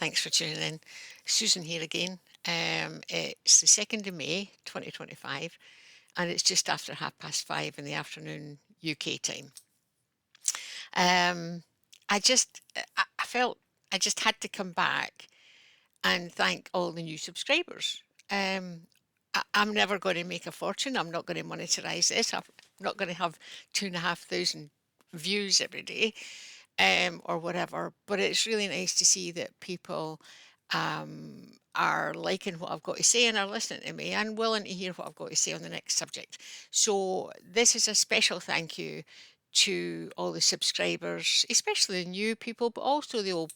Thanks for tuning in. Susan here again. It's the 2nd of May 2025, and it's just after 5:30 in the afternoon UK time. Um, I felt I just had to come back and thank all the new subscribers. I'm never going to make a fortune. I'm not going to monetize this. I'm not going to have 2,500 views every day, or whatever. But it's really nice to see that people are liking what I've got to say and are listening to me and willing to hear what I've got to say on the next subject. So this is a special thank you to all the subscribers, especially the new people, but also the old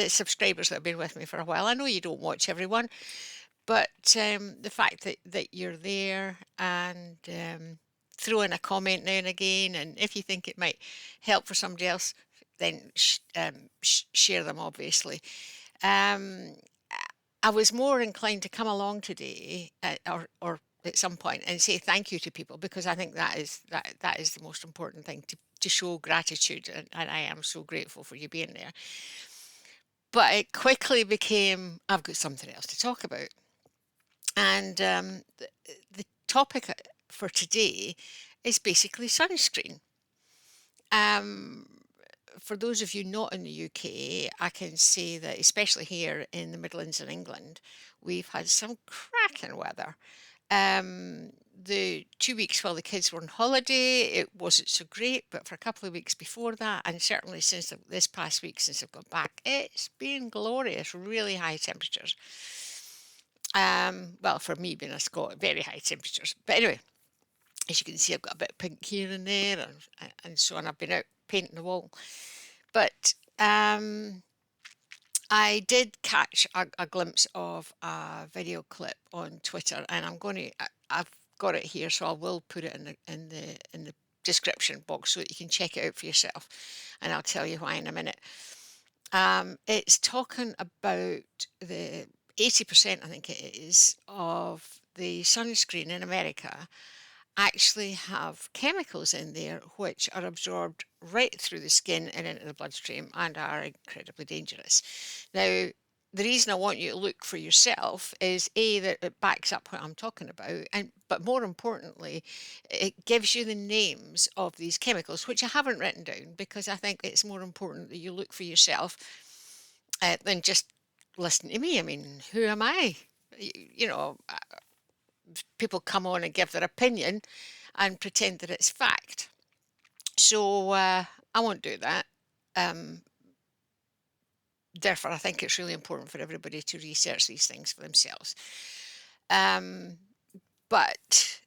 subscribers that have been with me for a while. I know you don't watch everyone, but the fact that you're there and throw in a comment now and again, and if you think it might help for somebody else, then share them, obviously. Um, I was more inclined to come along today, or at some point, and say thank you to people, because I think that is the most important thing, to show gratitude, and I am so grateful for you being there. But it quickly became, I've got something else to talk about. And the topic for today is basically sunscreen. Um, for those of you not in the UK, I can say that, especially here in the Midlands in England, we've had some cracking weather. The 2 weeks while the kids were on holiday, it wasn't so great, but for a couple of weeks before that, and certainly since this past week since I've got back, it's been glorious, really high temperatures. Well, for me being a Scot, very high temperatures. But anyway, as you can see, I've got a bit of pink here and there, and so on. I've been out painting the wall. But I did catch a glimpse of a video clip on Twitter, and I've got it here, so I will put it in the description box so that you can check it out for yourself, and I'll tell you why in a minute. It's talking about the 80%, I think it is, of the sunscreen in America actually have chemicals in there which are absorbed right through the skin and into the bloodstream and are incredibly dangerous. Now, the reason I want you to look for yourself is A, that it backs up what I'm talking about, but more importantly, it gives you the names of these chemicals, which I haven't written down because I think it's more important that you look for yourself than just listen to me. I mean, who am I? You know, people come on and give their opinion and pretend that it's fact. So I won't do that. Um, Therefore, I think it's really important for everybody to research these things for themselves. But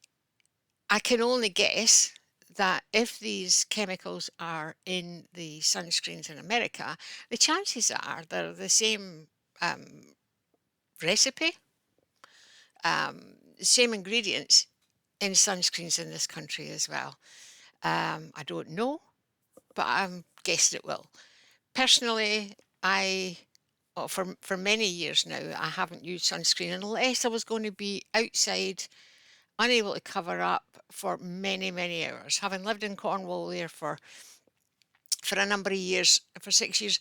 I can only guess that if these chemicals are in the sunscreens in America, the chances are they're the same recipe, same ingredients in sunscreens in this country as well. I don't know, but I'm guessing it will. Personally, for many years now, I haven't used sunscreen unless I was going to be outside, unable to cover up for many, many hours. Having lived in Cornwall there for a number of years, for 6 years,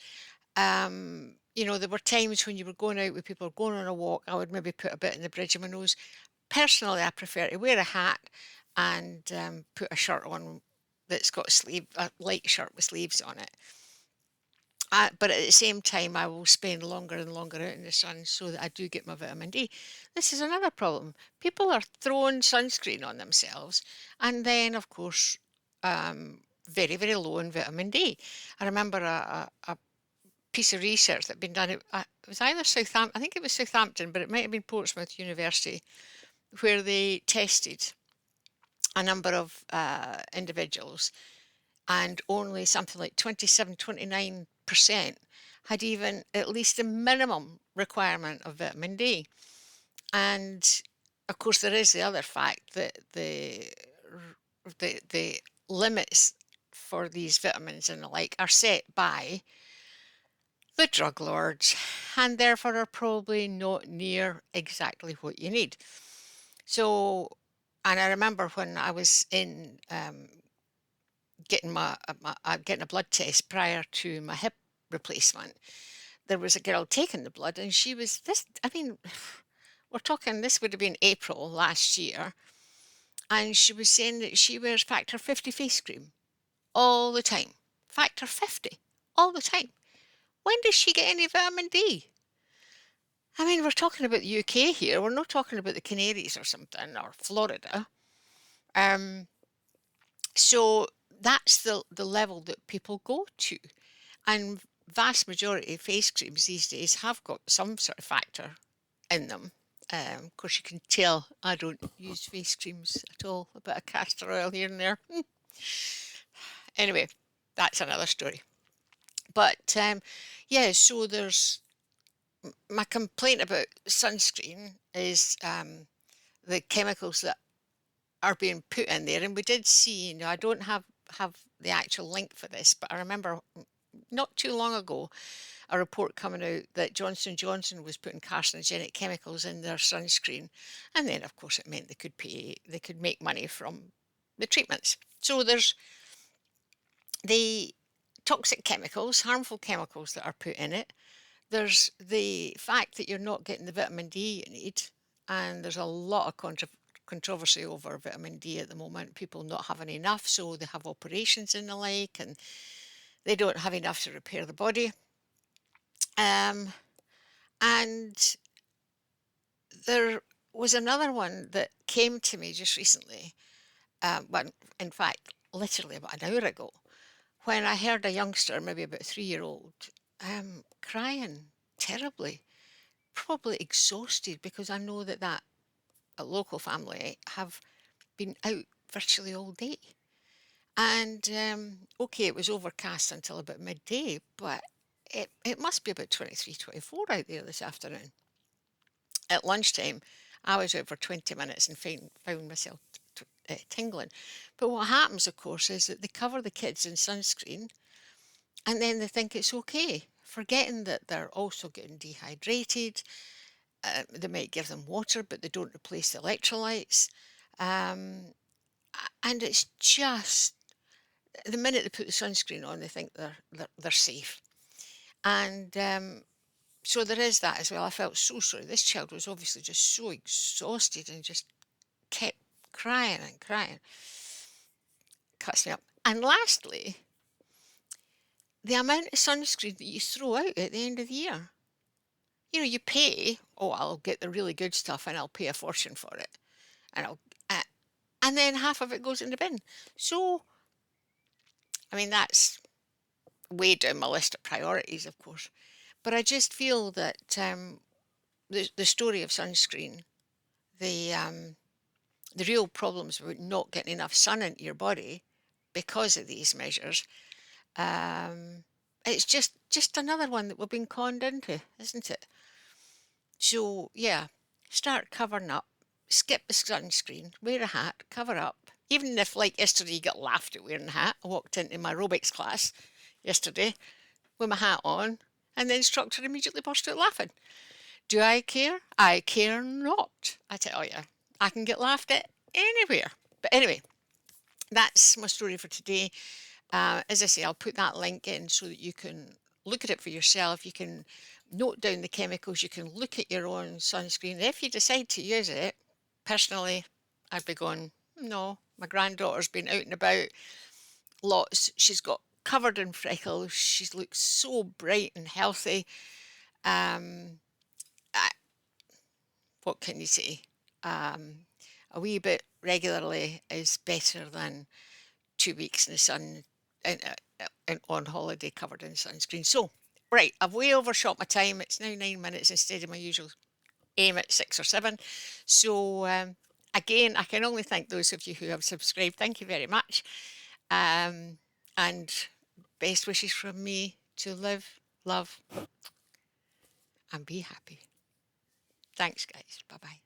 there were times when you were going out with people, going on a walk, I would maybe put a bit in the bridge of my nose. Personally, I prefer to wear a hat and put a shirt on that's got a light shirt with sleeves on it. But at the same time, I will spend longer and longer out in the sun so that I do get my vitamin D. This is another problem. People are throwing sunscreen on themselves, and then, of course, very, very low in vitamin D. I remember a piece of research that had been done. It was either Southampton, I think it was Southampton, but it might have been Portsmouth University, where they tested a number of individuals, and only something like 27, 29% had even at least a minimum requirement of vitamin D. And of course, there is the other fact that the limits for these vitamins and the like are set by the drug lords, and therefore are probably not near exactly what you need. So, and I remember when I was in getting getting a blood test prior to my hip replacement, there was a girl taking the blood, and she was this. I mean, we're talking. This would have been April last year, and she was saying that she wears factor 50 face cream all the time. Factor 50 all the time. When does she get any vitamin D? I mean, we're talking about the UK here. We're not talking about the Canaries or something, or Florida. Um, so that's the level that people go to. And vast majority of face creams these days have got some sort of factor in them. Of course, you can tell I don't use face creams at all. A bit of castor oil here and there. Anyway, that's another story. But yeah, so there's my complaint about sunscreen is the chemicals that are being put in there. And we did see, I don't have the actual link for this, but I remember not too long ago a report coming out that Johnson was putting carcinogenic chemicals in their sunscreen, and then of course it meant they could make money from the treatments. So there's the toxic chemicals, harmful chemicals that are put in it. There's the fact that you're not getting the vitamin D you need, and there's a lot of controversy over vitamin D at the moment. People not having enough, so they have operations and the like, and they don't have enough to repair the body. And there was another one that came to me just recently, well, in fact, literally about an hour ago, when I heard a youngster, maybe about a 3-year-old, crying terribly, probably exhausted, because I know that a local family have been out virtually all day. And okay, it was overcast until about midday, but it must be about 23, 24 out there this afternoon. At lunchtime, I was out for 20 minutes and found myself tingling. But what happens, of course, is that they cover the kids in sunscreen, and then they think it's okay, forgetting that they're also getting dehydrated. They might give them water, but they don't replace the electrolytes. Um, and it's just the minute they put the sunscreen on, they think they're safe. And so there is that as well. I felt so sorry. This child was obviously just so exhausted and just kept crying and crying. Cuts me up. And lastly, the amount of sunscreen that you throw out at the end of the year. You pay, oh, I'll get the really good stuff and I'll pay a fortune for it. And uh, and then half of it goes in the bin. So, I mean, that's way down my list of priorities, of course. But I just feel that the story of sunscreen, the real problems with not getting enough sun into your body because of these measures, it's just another one that we've been conned into, isn't it? So yeah, start covering up, skip the sunscreen, wear a hat, cover up. Even if, like yesterday, you got laughed at wearing a hat. I walked into my aerobics class yesterday with my hat on, and the instructor immediately burst out laughing. Do I care? I care not. I tell you, I can get laughed at anywhere. But anyway, that's my story for today. As I say, I'll put that link in so that you can look at it for yourself. You can note down the chemicals. You can look at your own sunscreen. If you decide to use it, personally, I'd be going, no, my granddaughter's been out and about lots. She's got covered in freckles. She looks so bright and healthy. Um, I, what can you say? A wee bit regularly is better than 2 weeks in the sun and on holiday covered in sunscreen. So, right, I've way overshot my time. It's now 9 minutes instead of my usual aim at 6 or 7. So, again, I can only thank those of you who have subscribed. Thank you very much. And best wishes from me to live, love, and be happy. Thanks, guys. Bye bye.